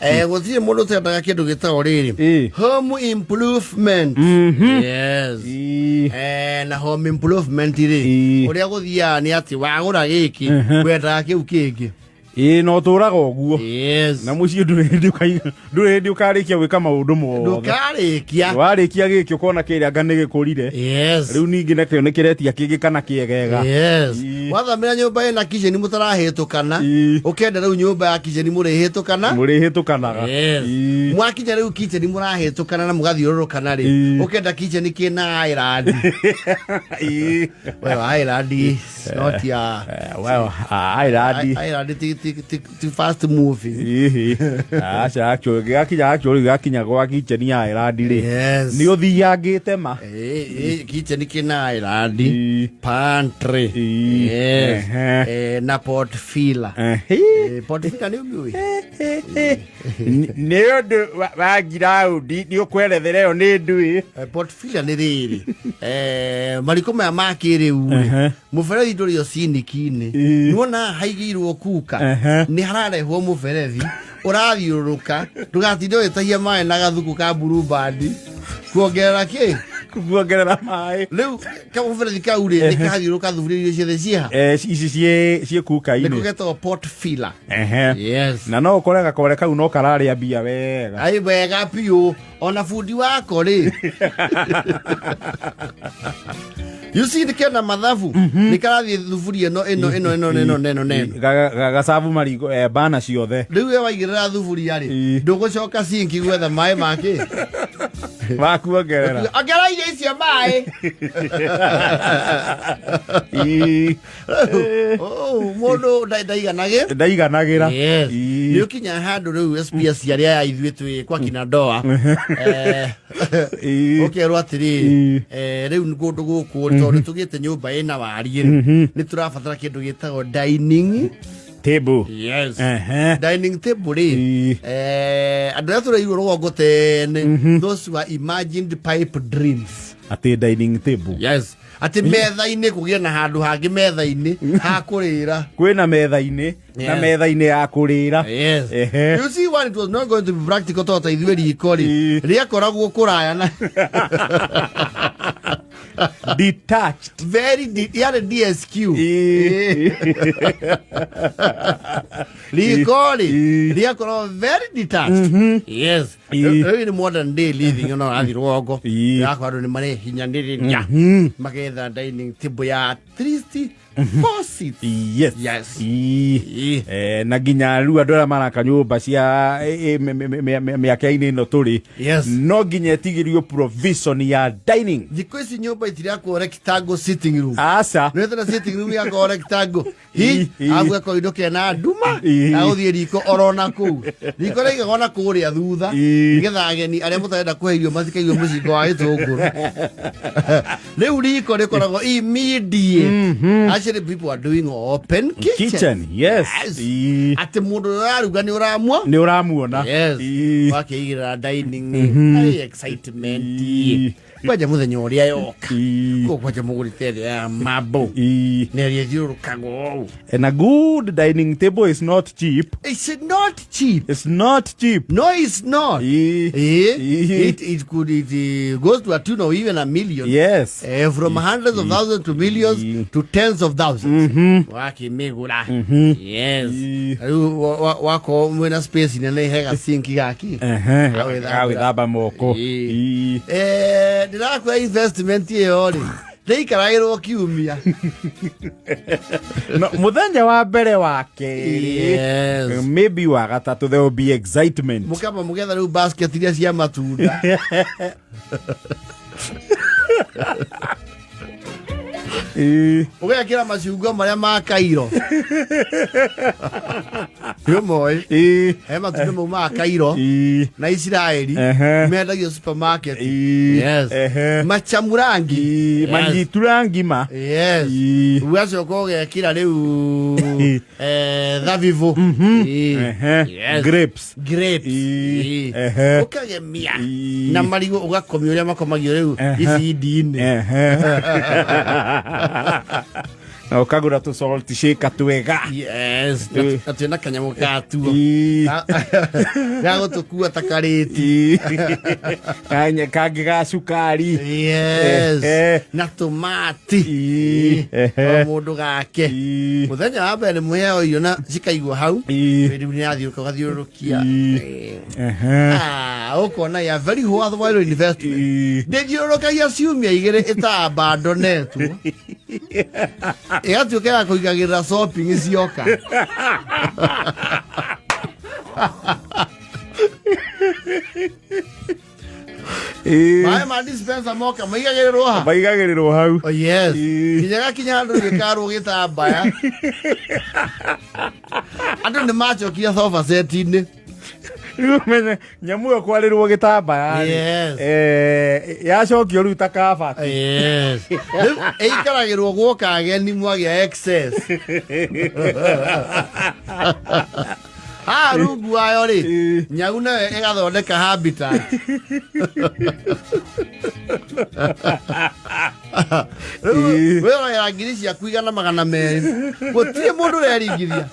Gũtirĩ mũndũ ũtendaga kĩndũ gĩtagwo rĩrĩ home improvement. Yes. Na home improvement rĩ ũrĩa gũthiaga nĩ atĩ wagũra gĩkĩ wendaga kĩu kĩngĩ. No tũraga ũguo. Yes. Na mũciĩ ndũrĩ ũkarĩkia gwĩka maũndũ mothe. Ndũkarĩkia. Warĩkia gĩkĩ ũkona kĩrĩa anga nĩ gĩkũrire. Yes. Rĩu ningĩ nakĩo nĩ kĩretia kĩngĩ kana kĩegega. Yes. Wathamĩra nyũmba ĩna kitchen mũtarahĩtũkana. Ũkenda rĩu nyũmba ya kitchen mũrĩhĩtũkana. Mũrĩhĩtũkanaga. Yes. Mwakinya rĩu kitchen mũrahĩtũkana na mũgathiũrũrũkana rĩ. Ũkenda kitchen kĩna island. Well, island is not ya. Well, Island ti fast moving. Gakinya gwa kitchen ya island rĩ. Yes. Nĩ ũthiangĩte ma. Kitchen kĩna island. Pantry. Yes. Na pot filler. Pot filler nĩ ũmĩũĩ. Nĩ ũndũ wa giraũndi nĩ ũkwerethere ĩyo nĩ ndũĩ. Pot filler nĩ rĩrĩ. Mariko maya ma kĩrĩu mũberethi ndũrĩ o ciniki-inĩ. Nĩwona haigĩirwo kuka. Nĩ hararehwo mũberethi ũrathiũrũrũka ndũgatinde ũgĩtahia maĩ na gathuku ka Blue Band kuongerera kĩ kuongerera maĩ. Rĩu kamũberethi kau rĩ nĩ kathiũrũrũka thuburia icio ciothe ciĩha ici ciĩ kuka-inĩ nĩko getagwo pot filler. Yes. Na no ũkore gakore kau no kararĩa mbia wega. Ai wega piũ ona bundi wako rĩ. You see kena mathabu nĩ karathiĩ thuburia ĩno gacabu marigo bana ciothe. Rĩu we waigĩrĩra thuburia rĩ ndũgũcoka sinki gwetha maĩ makĩ wakuongerera ongerera irio icio maĩ. Mũndũ ndaiganagĩra. Nĩ ũkinya handũ rĩu SPS arĩa ithuĩ twĩ kwa kina Ndoa ũkerwo atĩrĩ rĩu kũndũ gũkũ tondũ tũgĩte nyũmba ĩna wariĩ nĩ tũrabatara kĩndũ gĩtagwo dining table. Yes. Dining table rĩ andũ arĩa tũreirwo rũgongo tene those were imagined pipe dreams. Atĩ dining table. Yes. Atĩ metha-inĩ kũgĩa na handũ hangĩ metha-inĩ ha kũrĩra. Kwĩna metha-inĩ na metha-inĩ ya kũrĩra. Yes. You see when it was not going to be practical tota ithuĩ riko rĩ rĩakoragwo kũraya na detached. Very yani DSQ. Riko rĩ rĩakoragwo very detached. Yes. Very modern day living athi rũgongo. Yakwarwo nĩ marehinyanĩrĩria magetha dining table ya 3 4 seats. Yes. Yes. Na nginya rĩu andũ arĩa maraka nyũmba cia mĩaka-inĩ ĩno tũrĩ. Yes. No nginya ĩtigĩrio provision ya dining. Thikũ ici nyũmba itirakwo rectangle sitting room. Aca. Nĩwetana sitting room yakwo rectangle. Abu gako indo kena nduma na gũthiĩ riko orona kũu. Riko rĩigagwo na kũrĩa thutha nĩgetha ageni arĩa mũtarenda kũhe irio matikaigwe mũcinga wa gĩtũngũrũ. Rĩu riko rĩkoragwo immediate. Actually people are doing open kitchen. Yes. Atĩ mũndũ ũraruga nĩ ũramuona. Yes. Wakĩigĩrĩra dining excitement. Kwaja mũthenya ũrĩa yoka kwaja mũgũrĩte thĩ ya mambo nerĩa thiũrũkagwo. And a good dining table is not cheap. It's not cheap. It's not cheap. No, it's not. It goes to a tune of even $1 million. Yes. From hundreds of thousands to millions to tens of thousands. Wakimegura. Yes. Wako mwena space nene hega sinki gaki. Gawĩthamba moko. Ndĩrakũra investment ĩyo rĩ ndĩikaragĩrwo kiumia. Mũthenya wa mbere wa kerĩ maybe wa gatatũ there will be excitement. Mũkamba mũgetha rĩu basket iria cia matunda. Ũgekĩra macungwa marĩa ma Kairo. Nĩũmoĩ he matunda mau ma Kairo na Isiraeli mendagio supermarket. Yes. Machamurangi. Manjiturangi ma. Yes. Ugacoka ũgekĩra rĩu thabibu. Grapes. Ũkagemia na marigũ ũgakomia ũrĩa makomagio rĩu ici ndi-inĩ. na ukagura tu salt shaker twega yes atwena kanyamu katuo gago tukua takariti kanya kagiga sukari yes na tomati mundu gake muthenya wa mbere muheo iyo na cikaigwo hau riu ni athiuruka gathiurukia ukona ya very worthwhile investment ndithiuruka ya ciumia igiri itabandonetwo igatuika ya kuigagira shopping icioka Mai ma dispenser moka maigagirirwo hau oh yes kinyaga kinyando gikaru gitambaya andu ni machokia sofa set ini Rumene nyamu kwarirwo gitambaya yacokio riu ta kabati yes eikaragirwo gwoka ageni mwagia excess rungu ayo ri nyagu nawe igathondeka habitat wewe ya ngiricia kuigana 200 gutire mundu reringithia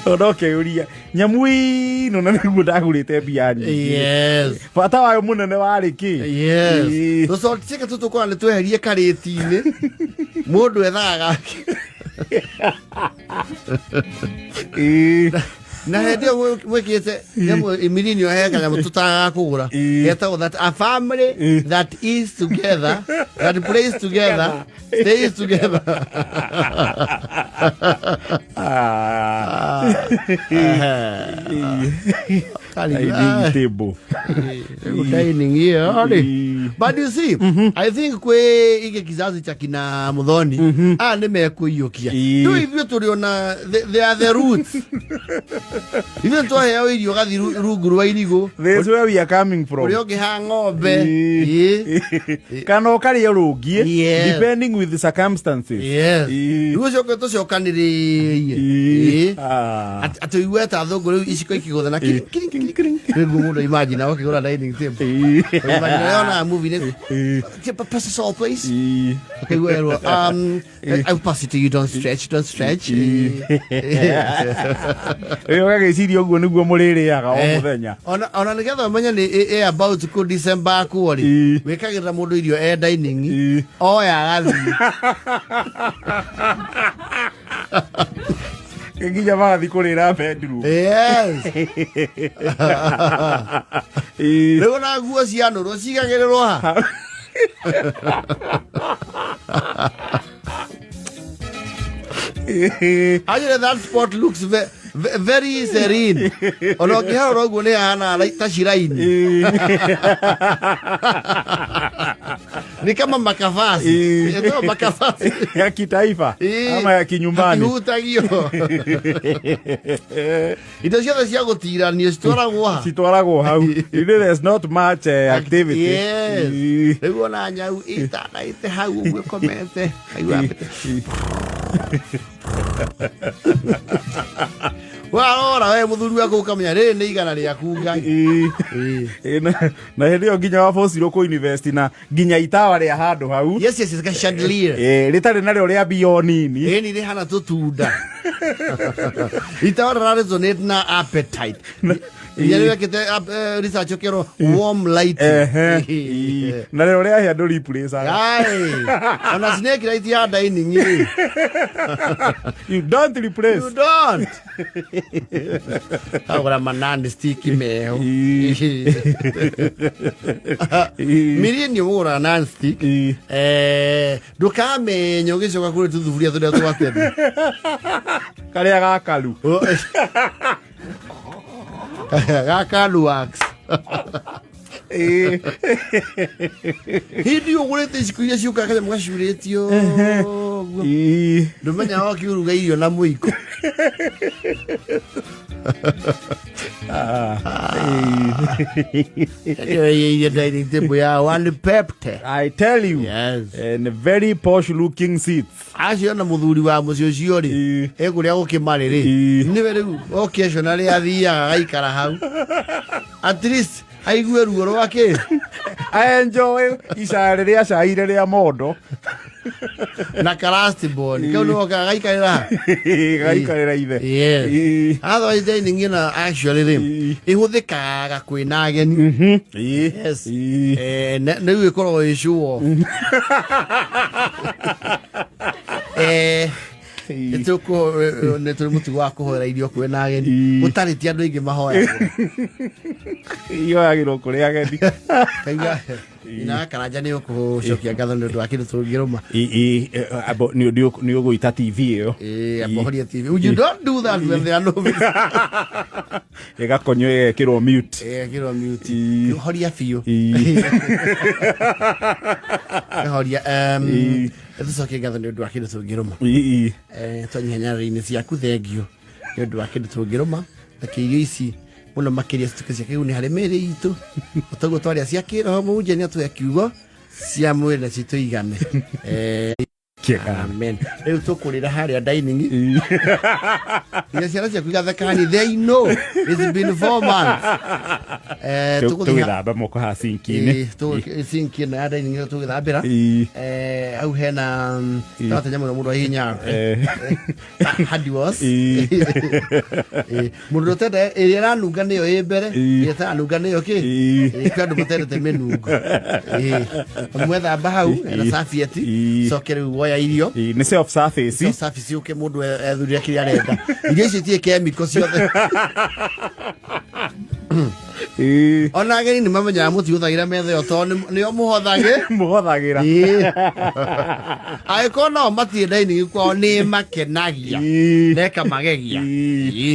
odoke uria nyamu ino na niguo ndagurite mbia nyingi yes bata wayo munene wari ki yes so tika tutukora ni tweherie kariti-ini mundu ethaga na hendio mwekite nyamu imirini oheka nyamu tutaga kugura geta that a family that is together that plays together stays together dining here but you see I think kwe ige kizazi cha kina Muthoni ni mekuiyukia tu hivyo tuliona they are the roots even to heo irio gathi rungu wa irigo this where we are coming from urio giha ng'ombe kana ukari urungie depending with the circumstances rucio kwetu ciokaniririe atu iweta thungu riu iciko ikigotha na rigu mundu imagine wakigura dining table imagine yona movie ne pass us all please okay well I'll pass it to you, don't stretch gagiciria uguo niguo muririaga o muthenya ona nigetha menya ni about ku December kuori wikagira mundu irio dining oya gathi nginya magathi kurira bedroom yes riu na nguo cianurwo cigagirirwo ha Actually, that spot looks very serene. Onokia rogu ne ana ta shiraini. Ni kama makafasi. Ndio makafasi ya kitaifa ama ya kinyumbani. Hutagio. Itasiya cia gutirania citwaragwo hau. There's not much activity. Yes. Ego na nyau itana ite hau gwe komete. Ora we muthuri wako ukamenya riri ni igana ria kunga na hendio nginya wa force ku invest na nginya itawa ria handu hau yes ka chandelier ritari na rio ria bionini ni hana tutunda itawa ra resonate na appetite yale kete research kero warm light na rio ria handu replace ai ana snake light ya dining you don't replace agora manandi sticky meho mirini ora nan stick ndukamenyo gicoka kuri tuthuria turia twatene karia gakaru gakaru wax hindi ugurite cikuria ciuka kanya mugacurĩtio ndumenya wakiuruga irio na muiko dining table ya one pepte I tell you yes and very posh looking seats acio na muthuri wa mucio cio ri ekuria gukimari ri niwe riu occasionally athiaga gaikara hau at least aigue ruo rwake I enjoy icari ria cai ria mondo na karasti boni kau no ka gai kaira ithe yes otherwise dining in actually them ihuthikaga kwina ageni yes na iwe korwo ishuo Itoko neturi mutu wa kuhora irio kwena ageni utariti andu ingi mahoya iyo agiro kuri ageni kaiga ina karanja ni ukucokia ngatho ni ndu akindu tungiruma abo ni uguita TV iyo abo horia TV you don't do that when they are no igakonyo ekirwo mute horia fiu horia Tucokie ngatho ni ndu akindu tungiruma twanyihenya-inĩ ciaku thengio nĩ ũndũ wa kĩndũ tũngĩrũma na kĩirio ici mũno makĩria cituĩke cia kĩguni harĩ mĩĩrĩ itũ ũtaguo twarĩa cia kĩroho mũhunjia nĩatũhe kiugo cia mwĩrĩ na citũigane amen rĩu tũkũrĩra harĩa dining iria ciana ciaku igathekani they know it's been 4 months tũgĩthamba moko ha sinki-inĩ sinki ĩno ya dining tũgĩthambĩra hau hena tatanya mũno mũndũ ahihinya hadi was mũndũ ũtenda ĩrĩa ĩranunga nĩyo ĩ mbere ĩrĩa ĩtanunga nĩyo kĩ kwĩ andũ matendete mĩnungo mwethamba hau na safieti coke rĩu woya irio ni self service uke mundu ethurira kiria arenda irio ici tie chemical ciothe ona ageni ni mamenyaga mutiuthagira metha yo to nio muhothagira aiko no matie dining kwao ni makenagia neka magegia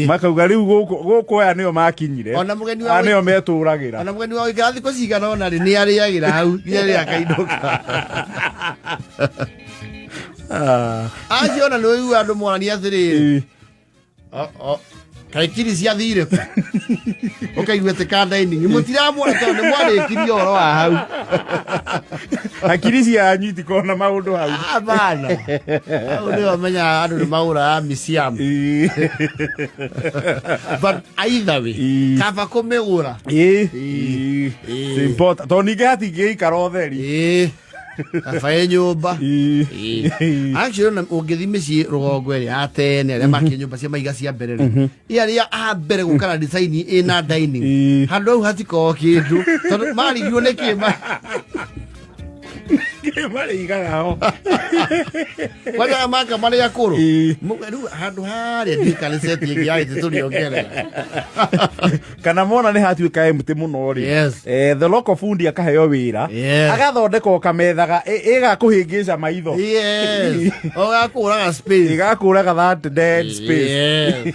makauga riu guku aya nio makinyire ona mugeni wa nio meturagira ona mugeni wa igathi ko cigana ona ni ariagira hau nginya akainduka aciona nä å andå morania atä rä kaikiri ciathire å kaigua tä kandaini må tiramuona tondå nä mwarä kirie å horo wa hau hakiri cianyu itikona maå ndå hau bana hau nä wamenyaga andå nä maå raga miciam but either way kaba kå mä gå ra tondå ningä hatingä ikara å theri Kabae nyumba actually ũngĩthi mĩciĩ rũgongo ĩrĩa ya tene arĩa makia nyũmba cia maiga cia mbere ĩrĩa a mbere gũkana design ĩna dining handũ hau hatikoragwo kĩndũ tondũ marigirwo nĩ kĩma marĩigagaho kwaja maka marĩ akũrũ rĩu handũ harĩa ndirikana seti ĩngĩ ya gĩtĩ tũrĩongerera kana mona nĩ hatuĩka mũtĩ mũno rĩ the local fundi akaheo wĩra agathondeka kamethaga ĩgakũhĩngĩca maitho ũgakũraga space ĩgakũraga that dead space